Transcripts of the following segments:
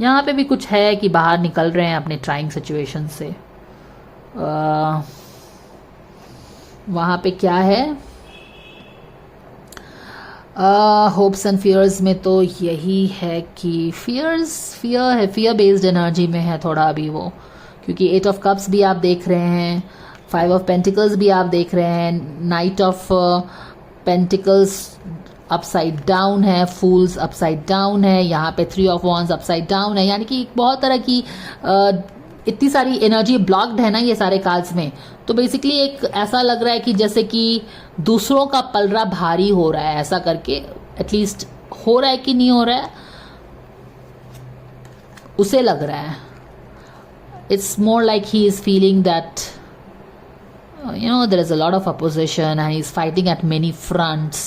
यहाँ पे भी कुछ है कि बाहर निकल रहे हैं अपने ट्राइंग सिचुएशन से। वहाँ पे क्या है, होप्स एंड फियर्स में तो यही है कि फियर है, फियर बेस्ड एनर्जी में है थोड़ा अभी वो, क्योंकि 8 ऑफ कप्स भी आप देख रहे हैं, 5 ऑफ पेंटिकल्स भी आप देख रहे हैं, night of pentacles upside down है, फूल्स अपसाइड डाउन है, यहाँ पे 3 ऑफ वॉन्ड्स अपसाइड डाउन है। यानी कि बहुत तरह की इतनी सारी एनर्जी ब्लॉक्ड है ना ये सारे कार्ड्स में। तो बेसिकली एक ऐसा लग रहा है कि जैसे कि दूसरों का पलड़ा भारी हो रहा है, ऐसा करके एटलीस्ट हो रहा है कि नहीं हो रहा है उसे लग रहा है। It's more like he is feeling that there is a lot of opposition and he's fighting at many fronts.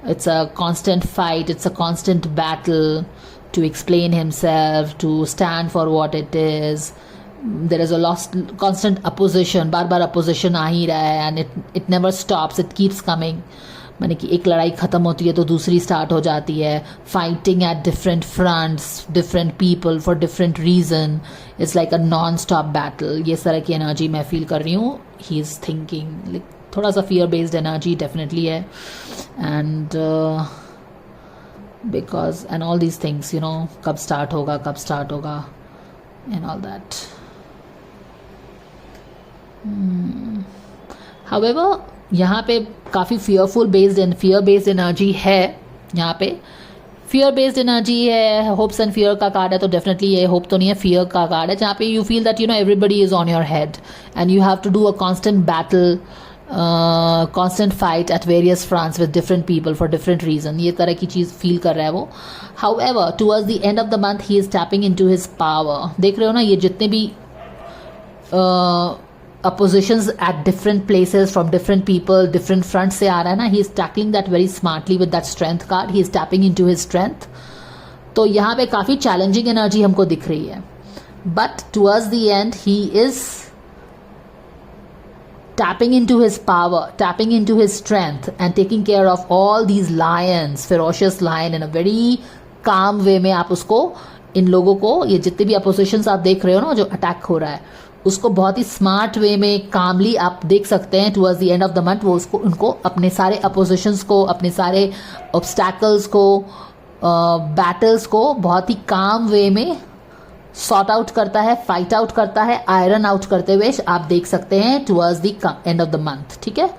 It's a constant fight, it's a constant battle to explain himself, to stand for what it is. There is a constant opposition, bar bar opposition आ ही रहा है, and it never stops, it keeps coming. माने कि एक लड़ाई ख़त्म होती है तो दूसरी स्टार्ट हो जाती है, fighting at different fronts, different people for different reason. It's like a non stop battle. ये तरह की एनर्जी मैं फील कर रही हूँ। ही इज़ थिंकिंग थोड़ा सा फियर बेस्ड एनर्जी डेफिनेटली है, and because and all these things कब स्टार्ट होगा एंड ऑल दैट। हाउएवर यहाँ पे काफ़ी फियर बेस्ड एनर्जी है। यहाँ पे फियर बेस्ड एनर्जी है, होप्स एंड फियर का कार्ड है, तो डेफिनेटली ये होप तो नहीं है, फियर का कार्ड है, जहाँ पे you feel that everybody is on your head and you have to do a constant battle, constant fight at various fronts with different people for different reason. ये तरह की चीज़ फील कर रहा है वो। However towards the end of the month he is tapping into his power. देख रहे हो ना, ये जितने भी oppositions at different places from different people, different fronts से आ रहा है ना, he is tackling that very smartly with that strength card. He is tapping into his strength. तो यहाँ पे काफ़ी challenging energy हमको दिख रही है, but towards the end he is tapping into his power, tapping into his strength and taking care of all these lions, ferocious lion in a very calm way में। आप उसको, इन लोगों को, ये जितने भी oppositions आप देख रहे हो ना जो अटैक हो रहा है, उसको बहुत ही स्मार्ट वे में कामली आप देख सकते हैं। Towards the end of the month वो उनको अपने सारे अपोजिशंस को, अपने सारे ऑब्स्टैकल्स को, बैटल्स को बहुत ही काम वे में सॉर्ट आउट करता है, फाइट आउट करता है, आयरन आउट करते हुए आप देख सकते हैं towards the end of the month. ठीक है,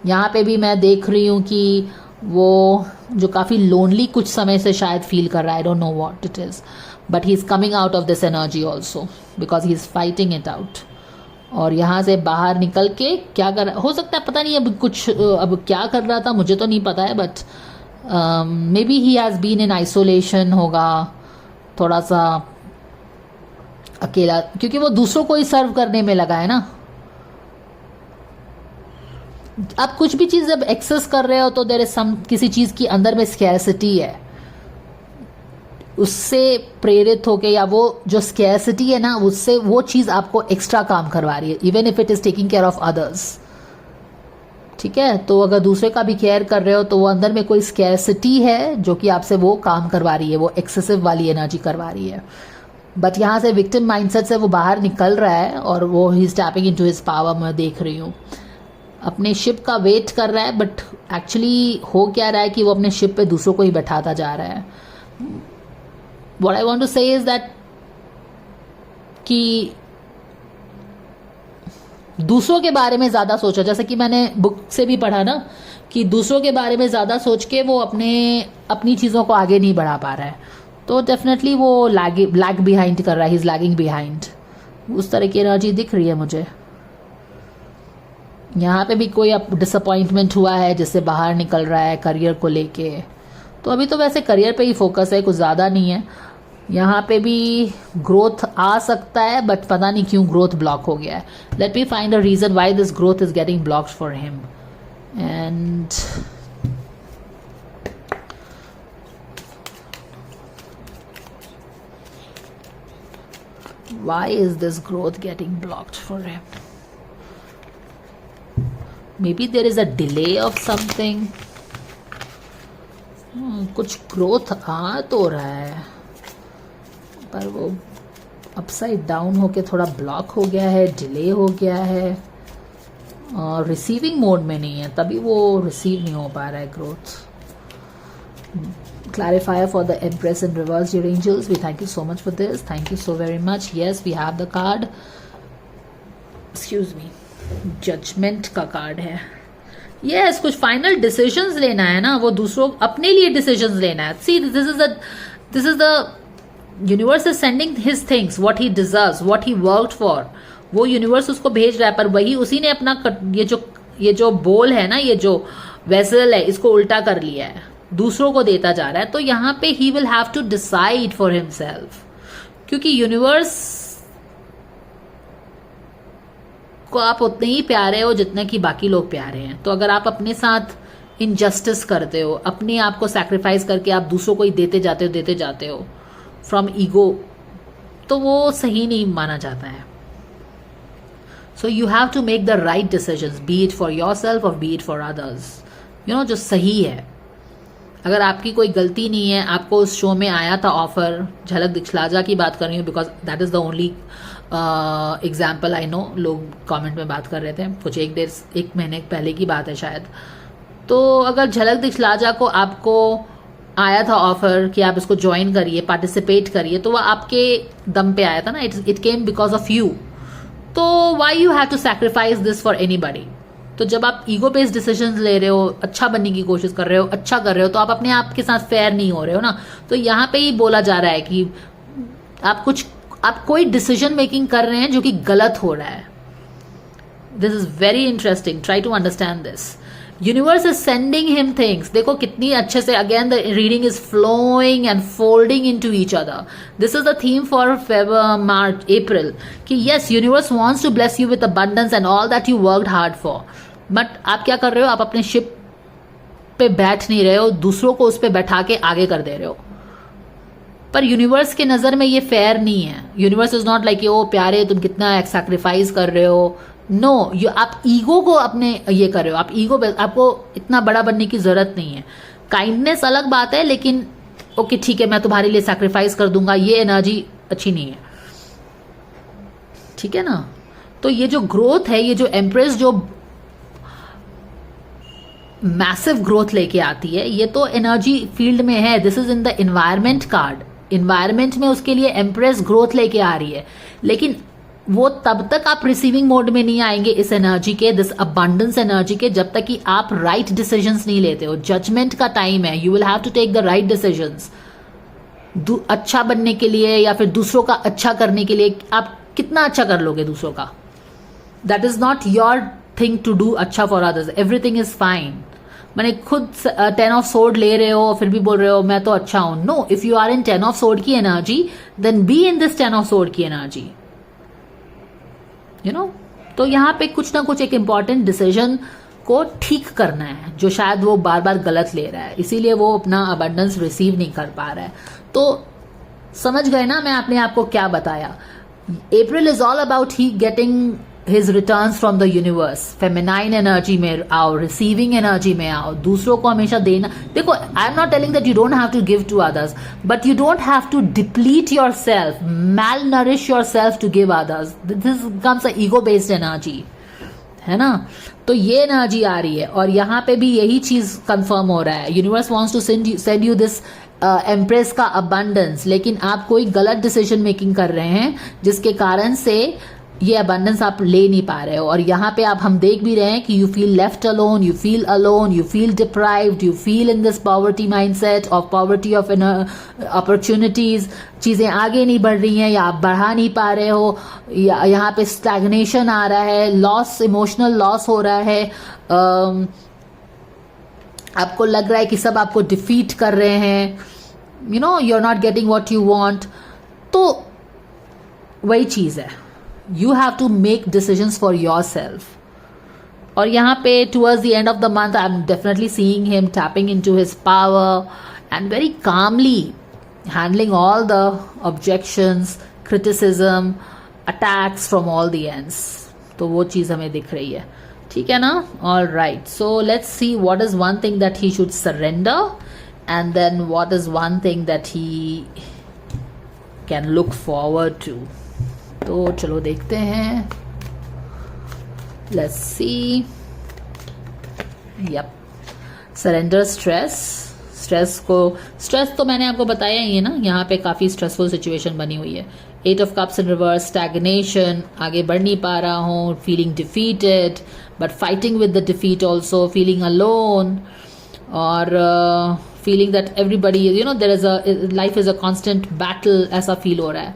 यहाँ पे भी मैं देख रही हूँ कि वो जो काफ़ी लोनली कुछ समय से शायद फील कर रहा है, I don't know what it is, but he is coming out of this energy also because he is fighting it out. और यहाँ से बाहर निकल के क्या कर, हो सकता है पता नहीं अब कुछ, अब क्या कर रहा था मुझे तो नहीं पता है, but maybe he has been in isolation होगा, थोड़ा सा अकेला, क्योंकि वो दूसरों को ही सर्व करने में लगा है ना। आप कुछ भी चीज़ जब एक्सेस कर रहे हो तो देयर इज सम, किसी चीज़ की अंदर में स्कैरसिटी है, उससे प्रेरित होके, या वो जो स्कैरसिटी है ना उससे वो चीज़ आपको एक्स्ट्रा काम करवा रही है, even if it is taking care of others. ठीक है, तो अगर दूसरे का भी केयर कर रहे हो तो वो अंदर में कोई स्कैरसिटी है जो कि आपसे वो काम करवा रही है, वो एक्सेसिव वाली एनर्जी करवा रही है। बट यहाँ से विक्टिम माइंडसेट से वो बाहर निकल रहा है और वो ही is tapping into his power. मैं देख रही हूँ अपने शिप का वेट कर रहा है, बट एक्चुअली हो क्या रहा है कि वो अपने शिप पे दूसरों को ही बैठाता जा रहा है। व्हाट आई वांट टू से इज दैट कि दूसरों के बारे में ज़्यादा सोचा, जैसे कि मैंने बुक से भी पढ़ा ना कि दूसरों के बारे में ज़्यादा सोच के वो अपनी चीज़ों को आगे नहीं बढ़ा पा रहा है, तो डेफिनेटली वो लैग बिहाइंड कर रहा है, ही इज़ लैगिंग बिहाइंड। उस तरह की एनर्जी दिख रही है मुझे। यहाँ पे भी कोई अब डिसअपॉइंटमेंट हुआ है जिससे बाहर निकल रहा है करियर को लेके, तो अभी तो वैसे करियर पे ही फोकस है, कुछ ज़्यादा नहीं है। यहाँ पे भी ग्रोथ आ सकता है, बट पता नहीं क्यों ग्रोथ ब्लॉक हो गया है। Let me find a reason why this growth is getting blocked for him, and why is this growth getting blocked for him? Maybe there is a delay of something. कुछ growth आ तो रहा है, पर वो upside down होके थोड़ा block हो गया है, डिले हो गया है और रिसीविंग मोड में नहीं है, तभी वो रिसीव नहीं हो पा रहा है growth. Clarifier for the Empress in reverse, dear angels. We thank you so much for this. Thank you so very much. Yes, we have the card. Excuse me. Judgment का कार्ड है. Yes, कुछ final decisions लेना है ना, वो दूसरों अपने लिए डिसीजंस लेना है. See, this is the universe is sending his things, what he deserves, what he worked for. वो यूनिवर्स उसको भेज रहा है, पर वही उसी ने अपना ये जो बोल है ना, ये जो वेसल है, इसको उल्टा कर लिया है, दूसरों को देता जा रहा है. तो यहाँ पे he will have to decide for himself, क्योंकि यूनिवर्स को आप उतने ही प्यारे हो जितने कि बाकी लोग प्यारे हैं. तो अगर आप अपने साथ इनजस्टिस करते हो, अपने आप को सैक्रिफाइस करके आप दूसरों को ही देते जाते हो फ्रॉम ईगो, तो वो सही नहीं माना जाता है. So you have to make the right decisions, be it for yourself और be it for others. You know, जो सही है. अगर आपकी कोई गलती नहीं है, आपको उस शो में आया था ऑफर, झलक दिखलाजा की बात कर रही हूँ because that is the only example I know. लोग कमेंट में बात कर रहे थे, कुछ एक महीने पहले की बात है शायद. तो अगर झलक दिखलाजा को आपको आया था ऑफर कि आप इसको ज्वाइन करिए, पार्टिसिपेट करिए, तो वह आपके दम पे आया था ना. It came because of you. तो why you have to sacrifice this for anybody. तो जब आप ईगो बेस्ड डिसीजंस ले रहे हो, अच्छा बनने की कोशिश कर रहे हो, अच्छा कर रहे हो, तो आप अपने आप के साथ फेयर नहीं हो रहे हो ना. तो यहाँ पे ही बोला जा रहा है कि आप कोई डिसीजन मेकिंग कर रहे हैं जो कि गलत हो रहा है. This is very interesting, try to understand this. Universe is sending him things. देखो कितनी अच्छे से, again the reading is flowing and folding into each other. This is the theme for March April कि yes, universe wants to bless you with abundance and all that you worked hard for. But आप क्या कर रहे हो, आप अपने ship पे बैठ नहीं रहे हो, दूसरों को उस पे बैठा के आगे कर दे रहे हो. पर यूनिवर्स के नजर में ये फेयर नहीं है. Universe is not like oh प्यारे तुम कितना सैक्रिफाइस कर रहे हो. नो, आप ईगो को अपने ये कर रहे हो. आपको इतना बड़ा बनने की जरूरत नहीं है. काइंडनेस अलग बात है, लेकिन ओके ठीक है, मैं तुम्हारे लिए सैक्रिफाइस कर दूंगा, ये एनर्जी अच्छी नहीं है. ठीक है ना. तो ये जो ग्रोथ है, ये जो एम्प्रेस जो मैसिव ग्रोथ लेके आती है, ये तो एनर्जी फील्ड में है. This is in the environment card. Environment में उसके लिए एम्प्रेस ग्रोथ लेके आ रही है, लेकिन वो तब तक आप रिसीविंग मोड में नहीं आएंगे इस एनर्जी के, दिस अबंडेंस एनर्जी के, जब तक कि आप राइट डिसीजंस नहीं लेते हो. जजमेंट का टाइम है. You will have to take the right decisions. अच्छा बनने के लिए या फिर दूसरों का अच्छा करने के लिए. आप कितना अच्छा कर लोगे दूसरों का? That is not your thing to do अच्छा for others. Everything is fine. मैंने खुद 10 ऑफ सोर्ड ले रहे हो, फिर भी बोल रहे हो मैं तो अच्छा हूं. No, if you are in 10 of sword की energy, then be in this 10 of sword की एनर्जी. You know. तो यहाँ पे कुछ ना कुछ एक इंपॉर्टेंट डिसीजन को ठीक करना है, जो शायद वो बार बार गलत ले रहा है, इसीलिए वो अपना अबंडेंस रिसीव नहीं कर पा रहा है. तो समझ गए ना मैं आपने आपको क्या बताया. April is all about he getting his returns from the universe. Feminine energy में आओ, रिसीविंग एनर्जी में आओ, दूसरों को हमेशा देना. देखो, I am not telling that you don't have to give to others, but you don't have to deplete your self, mail nourish your self to give others. This comes a ego based energy, है ना. तो ये energy आ रही है और यहाँ पे भी यही चीज कंफर्म हो रहा है. Universe wants to send you this empress का अबंडेंस, लेकिन आप कोई गलत डिसीजन मेकिंग कर रहे हैं जिसके कारण से ये अबंडेंस आप ले नहीं पा रहे हो. और यहाँ पे हम देख भी रहे हैं कि you feel left alone, you feel deprived, you feel in this poverty mindset of poverty of opportunities. चीजें आगे नहीं बढ़ रही हैं या आप बढ़ा नहीं पा रहे हो, या यहाँ पे स्टैग्नेशन आ रहा है, लॉस, इमोशनल लॉस हो रहा है. आपको लग रहा है कि सब आपको डिफीट कर रहे हैं. You know, you are not getting what you want. तो वही चीज है. You have to make decisions for yourself. और यहाँ पे towards the end of the month, I'm definitely seeing him tapping into his power and very calmly handling all the objections, criticism, attacks from all the ends. तो वो चीज़ हमें दिख रही है. ठीक है ना? All right. So let's see what is one thing that he should surrender, and then what is one thing that he can look forward to. तो चलो देखते हैं, let's see. Yep, surrender stress तो मैंने आपको बताया ही है ना, यहाँ पे काफी स्ट्रेसफुल सिचुएशन बनी हुई है। 8 of cups in reverse, stagnation, आगे बढ़ नहीं पा रहा हूँ, feeling defeated but fighting with the defeat also, feeling alone, और feeling that everybody you know there is a life is a constant battle, ऐसा फील हो रहा है।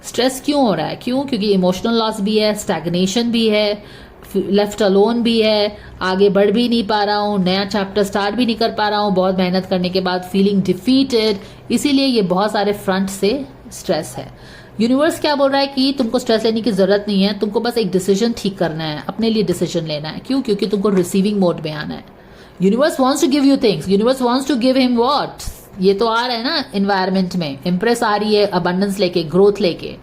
स्ट्रेस क्यों हो रहा है? क्योंकि इमोशनल लॉस भी है, स्टैग्नेशन भी है, लेफ्ट अलोन भी है, आगे बढ़ भी नहीं पा रहा हूँ, नया चैप्टर स्टार्ट भी नहीं कर पा रहा हूँ बहुत मेहनत करने के बाद, फीलिंग डिफीटेड। इसीलिए ये बहुत सारे फ्रंट से स्ट्रेस है। यूनिवर्स क्या बोल रहा है कि तुमको स्ट्रेस लेने की जरूरत नहीं है, तुमको बस एक डिसीजन ठीक करना है, अपने लिए डिसीजन लेना है। क्यों? क्योंकि तुमको रिसीविंग मोड में आना है। Universe wants to give you things, universe wants to give him what. ये तो आ रहा है ना एनवायरमेंट में, इंप्रेस आ रही है अबंडेंस लेके, ग्रोथ लेके,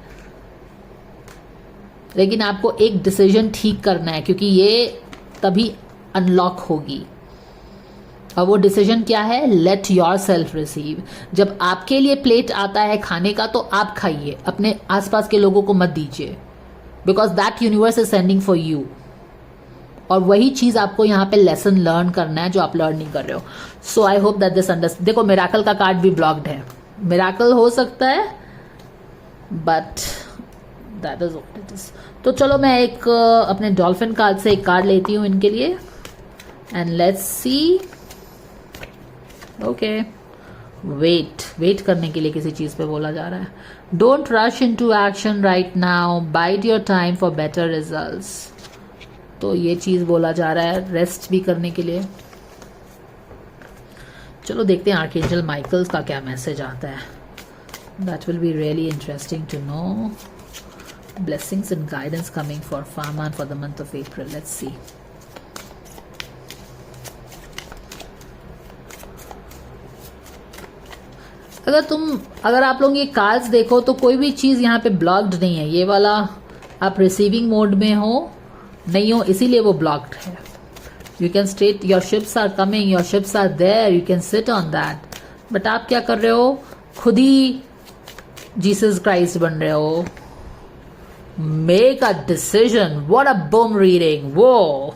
लेकिन आपको एक डिसीजन ठीक करना है, क्योंकि ये तभी अनलॉक होगी। और वो डिसीजन क्या है? Let your self receive. जब आपके लिए प्लेट आता है खाने का तो आप खाइए, अपने आसपास के लोगों को मत दीजिए, because that universe is sending for you. और वही चीज आपको यहाँ पे लेसन लर्न करना है जो आप लर्न नहीं कर रहे हो। So I hope that this understand. देखो मिराकल का कार्ड भी ब्लॉक्ड है, मिराकल हो सकता है but that is what it is. तो चलो मैं एक अपने डॉल्फिन कार्ड से एक कार्ड लेती हूँ इनके लिए, and let's see. Okay, wait करने के लिए किसी चीज पे बोला जा रहा है। Don't rush into action right now, wide your time for better results. तो ये चीज बोला जा रहा है रेस्ट भी करने के लिए। चलो देखते हैं आर्कएंजल माइकल का क्या मैसेज आता है। That will be really interesting to know. Blessings and guidance coming for Farman for the month of April. Let's see. अगर आप लोग ये कार्ड्स देखो तो कोई भी चीज यहाँ पे ब्लॉक्ड नहीं है। ये वाला आप रिसीविंग मोड में हो नहीं हो, इसीलिए वो ब्लॉक्ड है। You can state your ships are coming, your ships are there, you can sit on that. But आप क्या कर रहे हो? खुद ही जीसस क्राइस्ट बन रहे हो। Make a decision. What a boom reading. Whoa.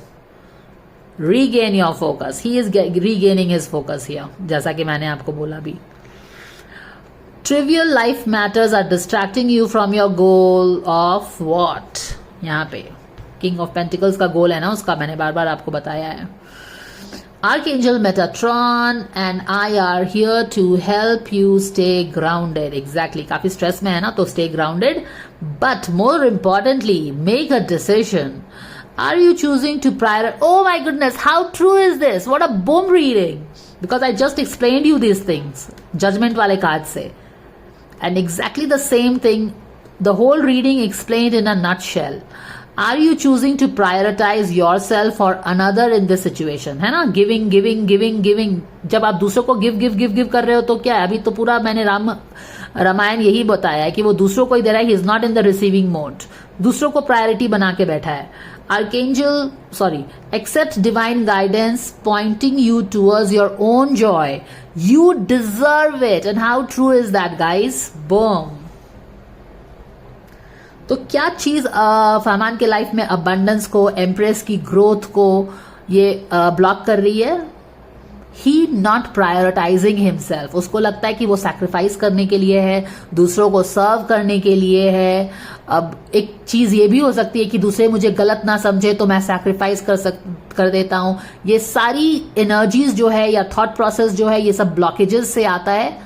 Regain your focus. He is regaining his focus here. जैसा कि मैंने आपको बोला भी. Trivial life matters are distracting you from your goal of what? यहाँ पे King of Pentacles का गोल है ना, उसका मैंने बार बार आपको बताया है। Archangel Metatron and I are here to help you stay grounded. Exactly. काफी स्ट्रेस में है ना, तो stay grounded. But more importantly, make a decision. Are you choosing to prioritize? Oh my goodness, how true is this? What a boom reading. Because I just explained you these things. Judgment वाले card से. And exactly the same thing, the whole reading explained in a nutshell. Are you choosing to prioritize yourself or another in this situation? है ना, giving giving giving giving. जब आप दूसरों को give कर रहे हो तो क्या है? अभी तो पूरा मैंने रामायण यही बताया है कि वो दूसरों को ही दे रहा है। He is not in the receiving mode, दूसरों को प्रायोरिटी बना के बैठा है। Accept divine guidance pointing you towards your own joy. You deserve it. And how true is that guys? Boom. तो क्या चीज फरमान के लाइफ में अबंडेंस को, एम्प्रेस की ग्रोथ को ये ब्लॉक कर रही है? ही नॉट प्रायोरिटाइजिंग हिमसेल्फ। उसको लगता है कि वो सैक्रिफाइस करने के लिए है, दूसरों को सर्व करने के लिए है। अब एक चीज ये भी हो सकती है कि दूसरे मुझे गलत ना समझे तो मैं सैक्रिफाइस कर देता हूं। ये सारी एनर्जीज जो है या थॉट प्रोसेस जो है, ये सब ब्लॉकेजेस से आता है।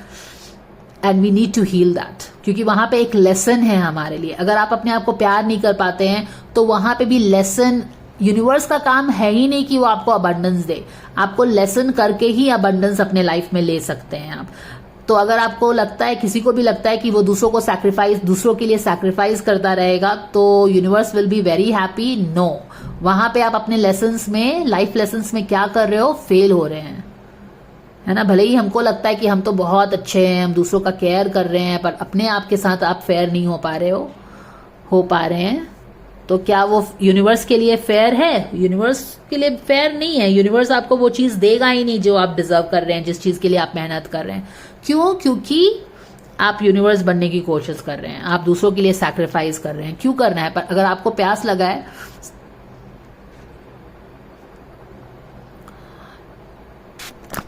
And we need to heal that, क्योंकि वहां पे एक लेसन है हमारे लिए। अगर आप अपने आप को प्यार नहीं कर पाते हैं तो वहां पे भी लेसन। यूनिवर्स का काम है ही नहीं कि वो आपको अबंडेंस दे, आपको लेसन करके ही अबंडेंस अपने लाइफ में ले सकते हैं आप। तो अगर आपको लगता है, किसी को भी लगता है कि वो दूसरों को सैक्रिफाइस, दूसरों के लिए सैक्रिफाइस करता रहेगा, तो universe will be very happy. No, वहां पे आप अपने लेसन्स में, लाइफ लेसन्स में क्या कर रहे हो? फेल हो रहे हैं, है ना। भले ही हमको लगता है कि हम तो बहुत अच्छे हैं, हम दूसरों का केयर कर रहे हैं, पर अपने आप के साथ आप फेयर नहीं हो पा रहे हैं। तो क्या वो यूनिवर्स के लिए फेयर है? यूनिवर्स के लिए फेयर नहीं है। यूनिवर्स आपको वो चीज देगा ही नहीं जो आप डिजर्व कर रहे हैं, जिस चीज के लिए आप मेहनत कर रहे हैं। क्यों? क्योंकि आप यूनिवर्स बनने की कोशिश कर रहे हैं, आप दूसरों के लिए सैक्रिफाइस कर रहे हैं। क्यों करना है? पर अगर आपको प्यास लगा है